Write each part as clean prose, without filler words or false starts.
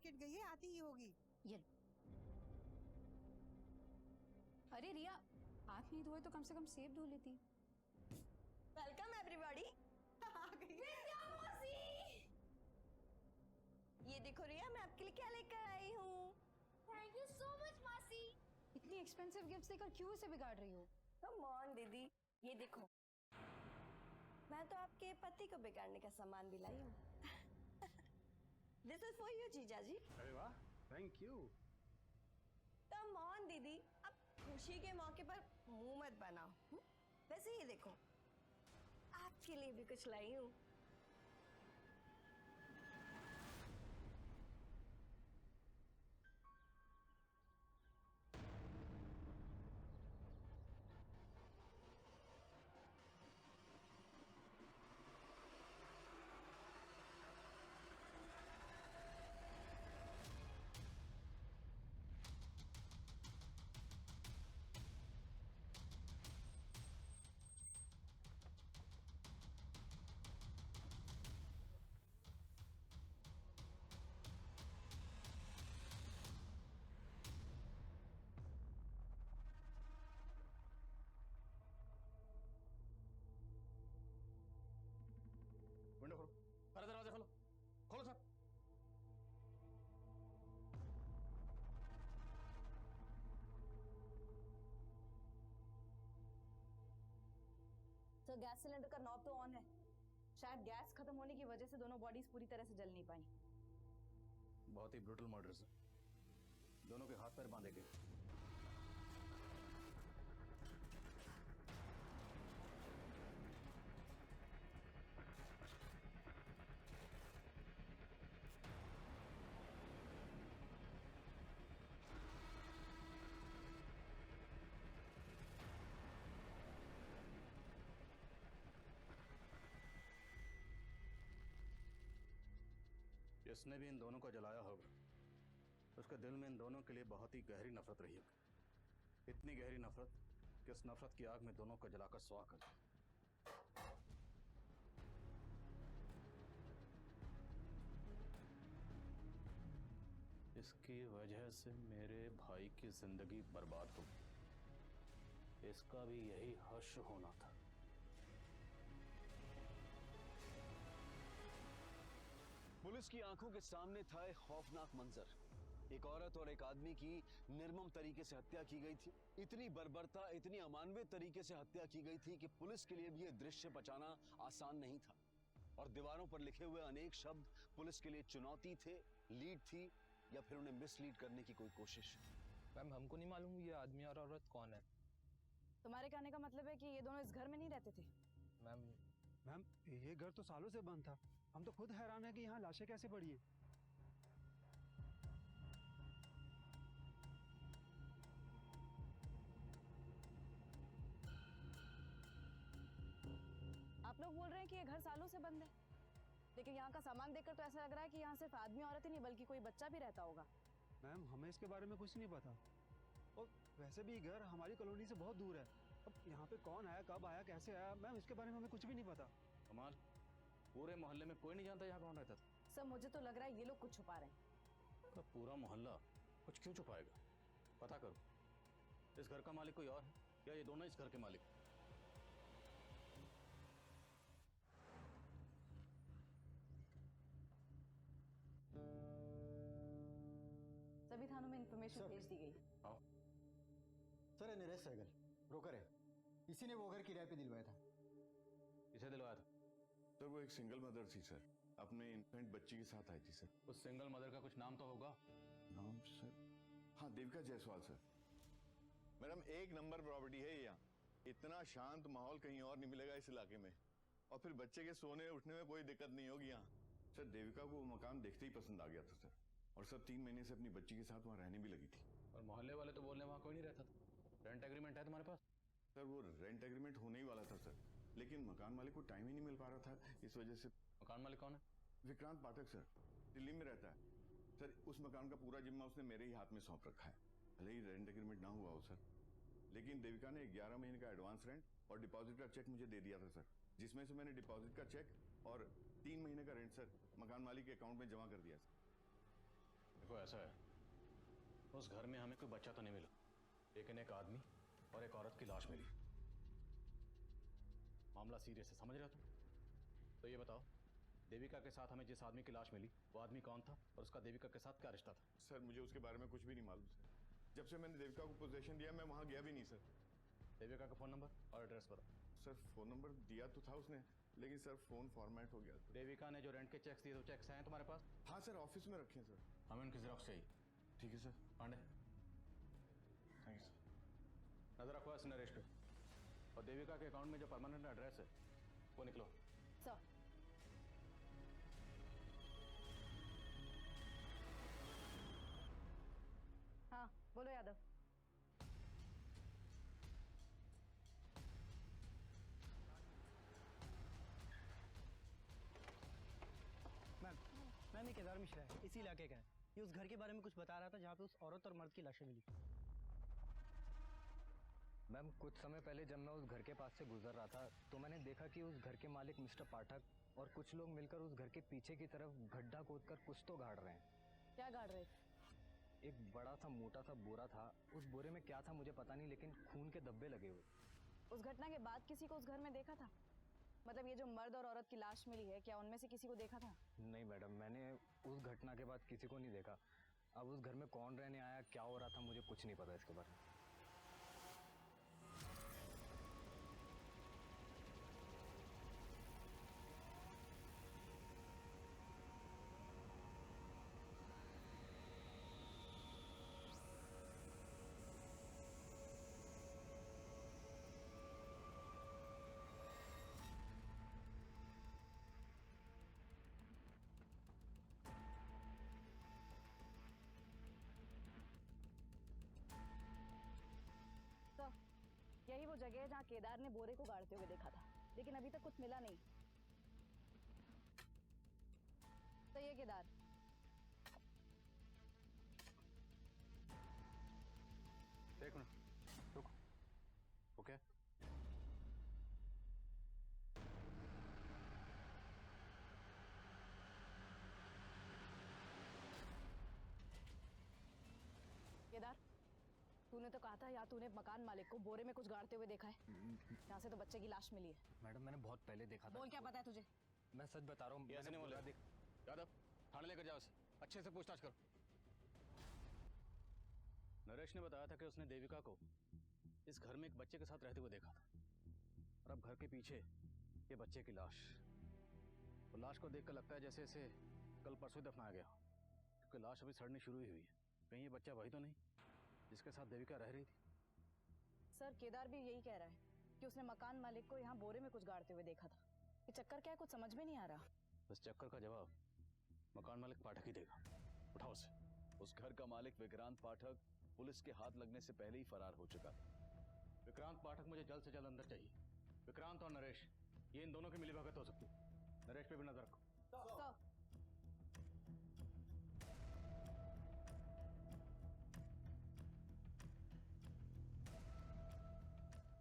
Market गई है, आती ही होगी। ये अरे रिया, हाथ नहीं धोए तो कम से कम सेब धो लेती। Welcome everybody. आ गई। ये देखो रिया, मैं आपके लिए क्या लेकर आई हूँ। थैंक यू सो मच मासी। इतनी एक्सपेंसिव गिफ्ट्स देकर क्यों इसे बिगाड़ रही हो? कम ऑन दीदी, ये देखो, मैं तो आपके पति को बिगाड़ने का सामान भी लाई हूँ। दिस इज फॉर यू जीजा जी। अरे वाह, थैंक यू। कम ऑन दीदी, अब खुशी के मौके पर मुंह मत बनाओ। वैसे ये देखो, आपके लिए भी कुछ लाई हूँ। विंडो खोलो, सारे दरवाजे खोलो, खोलो सर। तो गैस सिलेंडर का नॉब तो ऑन है। शायद गैस खत्म होने की वजह से दोनों बॉडीज पूरी तरह से जल नहीं पाई। बहुत ही ब्रूटल मर्डर सर, दोनों के हाथ पैर बांधे गए। जिसने भी इन दोनों को जलाया होगा, उसके दिल में इन दोनों के लिए बहुत ही गहरी नफरत रही होगी। इतनी गहरी नफरत कि उस नफरत की आग में दोनों को जलाकर स्वाह कर दिया। इसकी वजह से मेरे भाई की जिंदगी बर्बाद हो गई। इसका भी यही हश्र होना था। पुलिस की आंखों के सामने था एक खौफनाक मंजर। एक औरत और एक आदमी की निर्मम तरीके से हत्या की गई थी। इतनी बर्बरता, इतनी अमानवीय तरीके से हत्या की गई थी कि पुलिस के लिए भी यह दृश्य बचाना आसान नहीं था। और दीवारों पर लिखे हुए अनेक शब्द पुलिस के लिए चुनौती थे, लीड थी, या फिर उन्हें मिसलीड करने की कोई कोशिश। मैम, हमको नहीं मालूम ये आदमी और औरत कौन है। तुम्हारे कहने का मतलब है कि ये दोनों इस घर में नहीं रहते थे? मैम, ये घर तो सालों से बंद था। हम तो खुद हैरान है कि यहाँ लाशें कैसे पड़ी हैं। आप लोग बोल रहे हैं कि ये घर सालों से बंद है, लेकिन यहाँ का सामान देखकर तो ऐसा लग रहा है कि यहाँ सिर्फ आदमी औरत ही नहीं बल्कि कोई बच्चा भी रहता होगा। मैम, हमें इसके बारे में कुछ नहीं पता। और वैसे भी घर हमारी कॉलोनी से बहुत दूर है। अब यहाँ पे कौन आया, कब आया, कैसे आया, मैम इसके बारे में हमें कुछ भी नहीं पता। कमाल, पूरे मोहल्ले में कोई नहीं जानता यहाँ कौन रहता था। सर, मुझे तो लग रहा है ये लोग कुछ छुपा रहे हैं। तो पूरा मोहल्ला कुछ क्यों छुपाएगा? पता करो, इस घर का मालिक कोई और है या ये दोनों इस घर के मालिक? सभी थानों में इंफॉर्मेशन भेज दी गई। आओ। सर, नरेश सहगल ब्रोकर है। इसी ने वो घर किराए पे दिलवाया था। किसे दिलवाया था? सर, वो एक सिंगल मदर थी सर, अपने इन्फेंट बच्ची के साथ आई थी सर। उस सिंगल मदर का कुछ नाम तो होगा? नाम सर, हाँ, देविका जायसवाल सर। मैडम, एक नंबर प्रॉपर्टी है यहाँ। इतना शांत माहौल कहीं और नहीं मिलेगा इस इलाके में। और फिर बच्चे के सोने उठने में कोई दिक्कत नहीं होगी यहाँ। सर, देविका को वो मकान देखते ही पसंद आ गया था सर। और सर 3 महीने से अपनी बच्ची के साथ वहाँ रहने भी लगी थी। और मोहल्ले वाले तो बोलने वहाँ कोई नहीं रहता था। रेंट एग्रीमेंट है तुम्हारे पास? सर, वो रेंट एग्रीमेंट होने ही वाला था सर, लेकिन मकान मालिक को टाइम ही नहीं मिल पा रहा था, इस वजह से। मकान मालिक कौन है? विक्रांत पाठक सर, दिल्ली में रहता है सर। उस मकान का पूरा जिम्मा उसने मेरे ही हाथ में सौंप रखा है। भले ही रेंट एग्रीमेंट ना हुआ हो सर, लेकिन देविका ने 11 महीने का एडवांस रेंट और डिपॉजिट का चेक मुझे दे दिया था सर, जिसमें से मैंने डिपॉजिट का चेक और 3 महीने का रेंट सर मकान मालिक के अकाउंट में जमा कर दिया सर। देखो ऐसा है, उस घर में हमें कोई बच्चा तो नहीं मिला, लेकिन एक आदमी और एक औरत की लाश मिली। मामला सीरियस है, समझ रहे हो तुम? तो ये बताओ, देविका के साथ हमें जिस आदमी की लाश मिली वो आदमी कौन था और उसका देविका के साथ क्या रिश्ता था? सर मुझे उसके बारे में कुछ भी नहीं मालूम सर। जब से मैंने देविका को पोजीशन दिया मैं वहां गया भी नहीं सर। देविका का फोन नंबर और एड्रेस बताओ। सर फोन नंबर दिया तो था उसने, लेकिन सर फोन फॉर्मेट हो गया था। देविका ने जो रेंट के चेक्स दिए तो चेक्स हैं तुम्हारे पास? हाँ सर, ऑफिस में रखे हैं सर। हमें उनकी जेरॉक्स चाहिए। ठीक है sir. Pandey, thank you sir. नजर रखो इस नरेश पे, और देविका के अकाउंट में जो परमानेंट एड्रेस है वो निकलो। सर हाँ बोलो यादव। मैम ये केदार मिश्रा है, इसी इलाके का है। ये उस घर के बारे में कुछ बता रहा था जहाँ पे उस औरत और मर्द की लाशें मिली। मैम कुछ समय पहले जब मैं उस घर के पास से गुजर रहा था तो मैंने देखा कि उस घर के मालिक मिस्टर पाठक और कुछ लोग मिलकर उस घर के पीछे की तरफ गड्ढा खोदकर कुछ तो गाड़ रहे हैं। क्या गाड़ रहे? एक बड़ा सा मोटा सा बोरा था, उस बोरे में क्या था मुझे पता नहीं, लेकिन खून के धब्बे लगे हुए। उस घटना के बाद किसी को उस घर में देखा था? मतलब ये जो मर्द और औरत की लाश मिली है, क्या उनमें से किसी को देखा था? नहीं मैडम, मैंने उस घटना के बाद किसी को नहीं देखा। अब उस घर में कौन रहने आया, क्या हो रहा था, मुझे कुछ नहीं पता इसके बारे में। यही वो जगह है जहाँ केदार ने बोरे को गाड़ते हुए देखा था, लेकिन अभी तक कुछ मिला नहीं। सही है केदार। एक मिनट रुको। ओके केदार, तूने तो कहा था या तूने मकान मालिक को बोरे में कुछ गाड़ते हुए देखा है? यहाँ से तो बच्चे की लाश मिली है। मैडम मैंने बहुत पहले देखा था। बोल, क्या पता है तुझे? मैं सच बता रहा हूँ। ऐसे नहीं बोले। यादव, थाने लेकर जाओ उसे, अच्छे से पूछताछ करो। नरेश ने बताया था कि उसने देविका को इस घर में एक बच्चे के साथ रहते हुए देखा था, और अब घर के पीछे ये बच्चे की लाश। तो लाश को देखकर लगता है जैसे इसे कल परसों दफनाया गया, क्योंकि लाश अभी सड़नी शुरू ही हुई है। कहीं ये बच्चा वही तो नहीं जिसके साथ देविका रह रही थी? सर केदार भी यही कह रहा है कि उसने मकान मालिक को यहाँ बोरे में कुछ गाड़ते हुए देखा था। ये चक्कर क्या है, कुछ समझ में नहीं आ रहा। इस चक्कर का जवाब मकान मालिक पाठक ही देगा। उठाओ उसे। उस घर का मालिक विक्रांत पाठक पुलिस के हाथ लगने से पहले ही फरार हो चुका था। विक्रांत पाठक मुझे जल्द से जल्द अंदर चाहिए। विक्रांत और नरेश, ये इन दोनों की मिलीभगत हो सकती है। नरेश पे भी नजर रखो। सर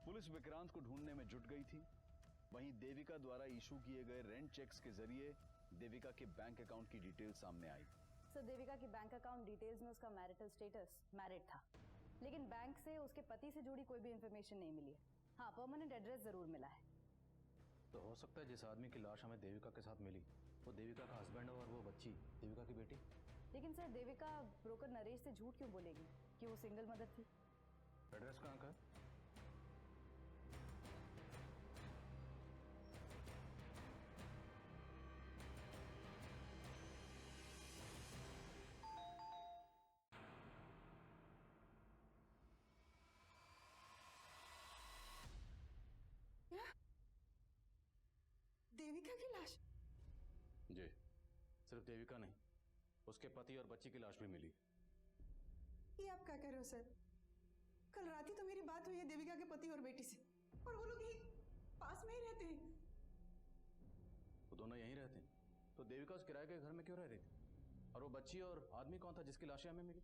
पुलिस विक्रांत को ढूंढने में जुट गई थी। वहीं देविका द्वारा इशू किए गए रेंट चेक्स के जरिए देविका के बैंक अकाउंट की डिटेल सामने आई। सर देविका की बैंक अकाउंट डिटेल्स में उसका मैरिटल स्टेटस मैरिड था, लेकिन बैंक से उसके पति से जुड़ी कोई भी इंफॉर्मेशन नहीं मिली है। हाँ, परमानेंट एड्रेस जरूर मिला है। तो हो सकता है जिस आदमी की लाश हमें देविका के साथ मिली वो देविका का हस्बैंड हो और वो बच्ची देविका की बेटी। लेकिन सर देविका ब्रोकर नरेश से झूठ क्यों बोलेगी कि वो सिंगल मदर थी? एड्रेस कहाँ का है? देविका की लाश? जी, सिर्फ देविका नहीं, उसके पति और बच्ची की लाश भी मिली। ये आप क्या कह रहे हो सर? कल रात ही तो मेरी बात हुई है देविका के पति और बेटी से, और वो लोग यही पास में ही रहते हैं। वो दोनों यहीं रहते हैं, तो देविका उस किराए के घर में क्यों रह रही थी? और वो बच्ची और आदमी कौन था जिसकी लाशें हमें मिली?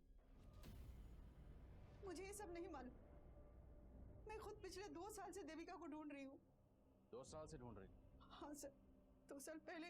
मुझे ये सब नहीं मालूम। मैं खुद पिछले 2 साल से देविका को ढूंढ रही हूँ। 2 साल से ढूंढ रही? हाँ सर, 2 साल पहले